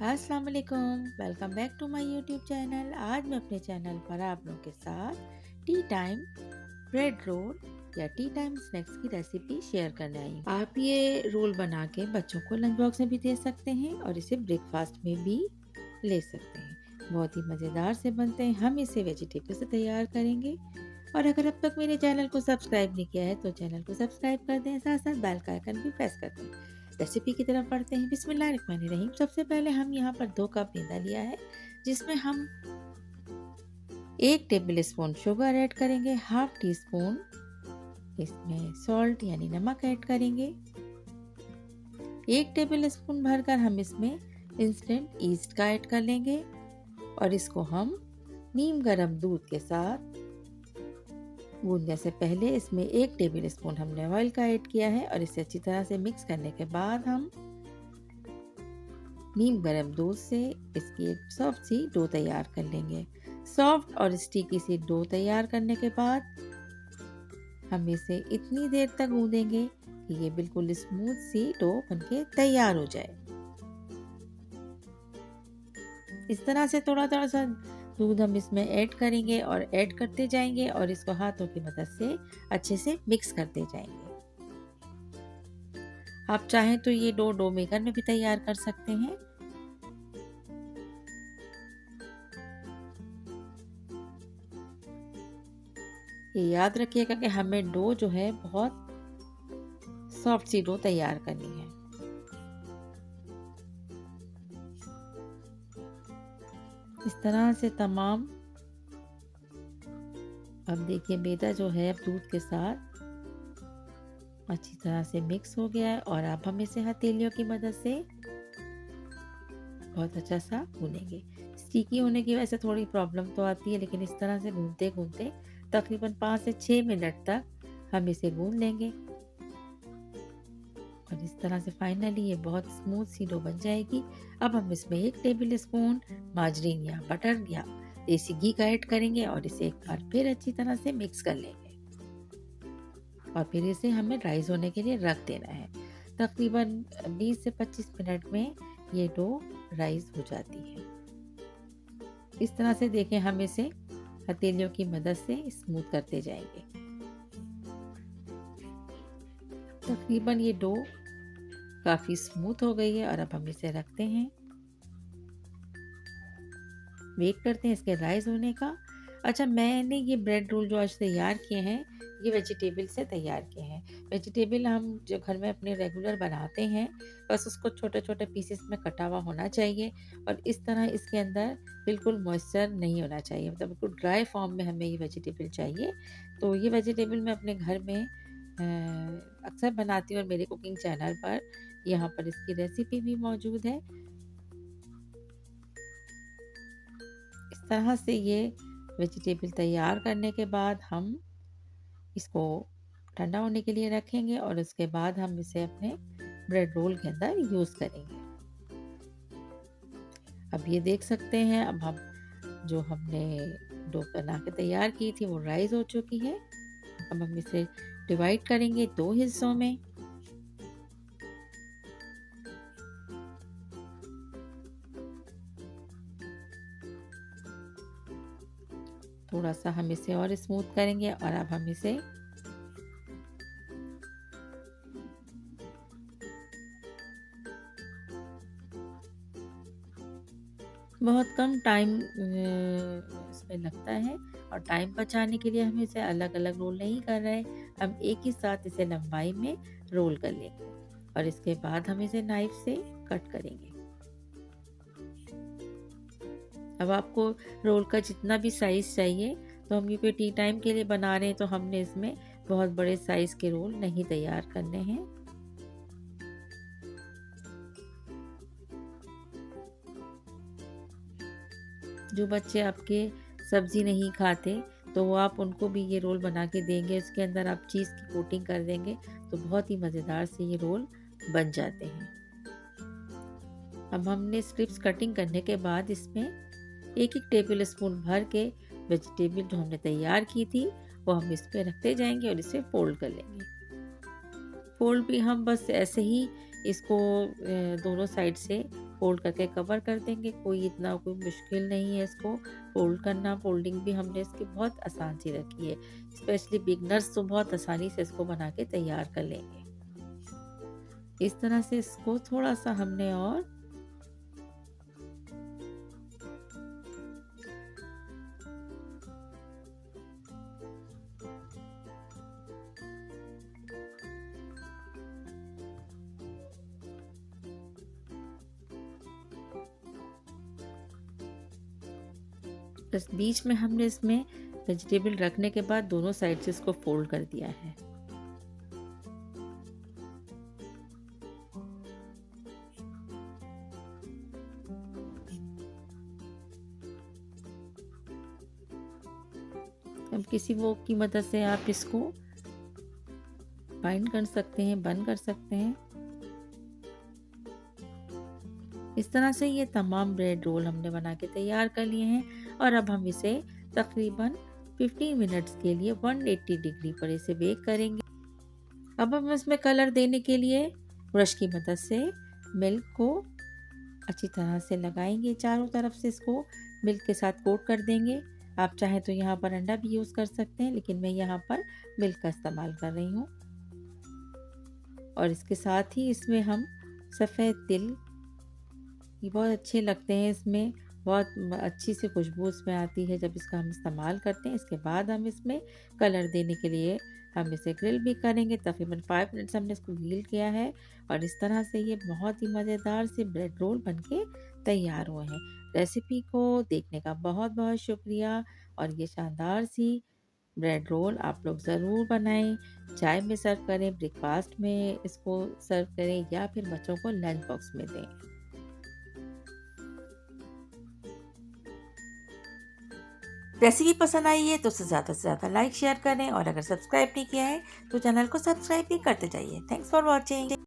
अस्सलाम वालेकुम, welcome back to my YouTube channel. आज मैं अपने चैनल पर आप लोगों के साथ टी टाइम ब्रेड रोल या टी टाइम स्नैक्स की रेसिपी शेयर करने आई हूँ। आप ये रोल बना के बच्चों को लंच बॉक्स में भी दे सकते हैं और इसे ब्रेकफास्ट में भी ले सकते हैं। बहुत ही मज़ेदार से बनते हैं। हम इसे वेजिटेबल से तैयार करेंगे। और अगर अब तक मेरे चैनल को सब्सक्राइब नहीं किया है तो चैनल को सब्सक्राइब कर दें, साथ साथ बेल का आइकन भी प्रेस कर दें। रेसिपी की तरफ बढ़ते हैं। बिस्मिल्लाहिर्रहमानिर्रहीम। सबसे पहले हम यहाँ पर 2 कप मैदा लिया है, जिसमें हम 1 टेबल स्पून शुगर ऐड करेंगे, हाफ टी स्पून इसमें सॉल्ट यानी नमक ऐड करेंगे। 1 टेबल स्पून भरकर हम इसमें इंस्टेंट ईस्ट का ऐड कर लेंगे और इसको हम नीम गर्म दूध के साथ गूंदने से पहले इसमें 1 टेबल स्पून हमने ऑयल का ऐड किया है और इसे अच्छी तरह से मिक्स करने के बाद हम नीम गर्म दूध से इसकी एक सॉफ्ट सी डो तैयार कर लेंगे। सॉफ्ट और स्टिकी सी डो तैयार करने के बाद हम इसे इतनी देर तक गूंदेंगे कि ये बिल्कुल स्मूथ सी डो बनके तैयार हो जाए। इस तरह से थोड़ा थोड़ा सा दूध हम इसमें ऐड करेंगे और ऐड करते जाएंगे और इसको हाथों की मदद से अच्छे से मिक्स करते जाएंगे। आप चाहें तो ये डो मेकर में भी तैयार कर सकते हैं। ये याद रखिएगा कि हमें डो जो है बहुत सॉफ्ट सी डो तैयार करनी है। इस तरह से तमाम। अब देखिए मैदा जो है अब दूध के साथ अच्छी तरह से मिक्स हो गया है और अब हम इसे हथेलियों की मदद से बहुत अच्छा सा गूनेंगे। स्टिकी होने की वजह से थोड़ी प्रॉब्लम तो आती है, लेकिन इस तरह से गूनते गूनते तकरीबन 5 से 6 मिनट तक हम इसे गून लेंगे और इस तरह से फाइनली ये बहुत स्मूथ सी डो बन जाएगी। अब हम इसमें 1 टेबल स्पून मार्जरीन या बटर या देसी घी का ऐड करेंगे और इसे एक बार फिर अच्छी तरह से मिक्स कर लेंगे और फिर इसे हमें राइज होने के लिए रख देना है। तकरीबन 20 से 25 मिनट में ये डो राइज हो जाती है। इस तरह से देखें, हम इसे हथेलियों की मदद से स्मूथ करते जाएंगे। तकरीबन ये डो काफ़ी स्मूथ हो गई है और अब हम इसे रखते हैं, वेट करते हैं इसके राइज होने का। अच्छा, मैंने ये ब्रेड रोल जो आज तैयार किए हैं ये वेजिटेबल से तैयार किए हैं। वेजिटेबल हम जो घर में अपने रेगुलर बनाते हैं, बस उसको छोटे छोटे पीसेस में कटा हुआ होना चाहिए और इस तरह इसके अंदर बिल्कुल मॉइस्चर नहीं होना चाहिए, मतलब बिल्कुल ड्राई फॉर्म में हमें ये वेजिटेबल चाहिए। तो ये वेजिटेबल मैं अपने घर में अक्सर बनाती हूँ और मेरे कुकिंग चैनल पर यहाँ पर इसकी रेसिपी भी मौजूद है। इस तरह से ये वेजिटेबल तैयार करने के बाद हम इसको ठंडा होने के लिए रखेंगे और उसके बाद हम इसे अपने ब्रेड रोल के अंदर यूज़ करेंगे। अब ये देख सकते हैं, अब हम जो हमने डो बना के तैयार की थी वो राइज हो चुकी है। अब हम इसे डिवाइड करेंगे 2 हिस्सों में। थोड़ा सा हम इसे और स्मूथ करेंगे और अब हम इसे बहुत कम टाइम इसमें लगता है और टाइम बचाने के लिए हम इसे अलग अलग रोल नहीं कर रहे, हम एक ही साथ इसे लंबाई में रोल कर लेंगे और इसके बाद हम इसे नाइफ से कट करेंगे। अब आपको रोल का जितना भी साइज चाहिए, तो हम ये टी टाइम के लिए बना रहे हैं तो हमने इसमें बहुत बड़े साइज के रोल नहीं तैयार करने हैं। जो बच्चे आपके सब्जी नहीं खाते तो वो आप उनको भी ये रोल बना के देंगे, इसके अंदर आप चीज़ की कोटिंग कर देंगे तो बहुत ही मज़ेदार से ये रोल बन जाते हैं। अब हमने स्ट्रिप्स कटिंग करने के बाद इसमें एक एक टेबल स्पून भर के वेजिटेबल जो हमने तैयार की थी वो हम इस पे रखते जाएंगे और इसे फोल्ड कर लेंगे। फोल्ड भी हम बस ऐसे ही इसको दोनों साइड से फोल्ड करके कवर कर देंगे। कोई मुश्किल नहीं है इसको फोल्ड करना। फोल्डिंग भी हमने इसकी बहुत आसान सी रखी है। स्पेशली बिगनर्स तो बहुत आसानी से इसको बना के तैयार कर लेंगे। इस तरह से इसको थोड़ा सा हमने और बस बीच में हमने इसमें वेजिटेबल रखने के बाद दोनों साइड से इसको फोल्ड कर दिया है। अब किसी वो की मदद से आप इसको बाइंड कर सकते हैं, बंद कर सकते हैं। इस तरह से ये तमाम ब्रेड रोल हमने बना के तैयार कर लिए हैं और अब हम इसे तकरीबन 15 मिनट्स के लिए 180 डिग्री पर इसे बेक करेंगे। अब हम इसमें कलर देने के लिए ब्रश की मदद से मिल्क को अच्छी तरह से लगाएंगे। चारों तरफ से इसको मिल्क के साथ कोट कर देंगे। आप चाहें तो यहाँ पर अंडा भी यूज़ कर सकते हैं, लेकिन मैं यहाँ पर मिल्क का इस्तेमाल कर रही हूँ। और इसके साथ ही इसमें हम सफ़ेद तिल, ये बहुत अच्छे लगते हैं, इसमें बहुत अच्छी सी खुशबू इसमें आती है जब इसका हम इस्तेमाल करते हैं। इसके बाद हम इसमें कलर देने के लिए हम इसे ग्रिल भी करेंगे। तकरीबन 5 मिनट्स हमने इसको ग्रिल किया है और इस तरह से ये बहुत ही मज़ेदार से ब्रेड रोल बनके तैयार हुए हैं। रेसिपी को देखने का बहुत बहुत शुक्रिया और ये शानदार सी ब्रेड रोल आप लोग ज़रूर बनाएं। चाय में सर्व करें, ब्रेकफास्ट में इसको सर्व करें या फिर बच्चों को लंच बॉक्स में दें। रेसिपी पसंद आई है तो उसे ज़्यादा से ज़्यादा लाइक शेयर करें और अगर सब्सक्राइब नहीं किया है तो चैनल को सब्सक्राइब भी करते जाइए। Thanks for watching.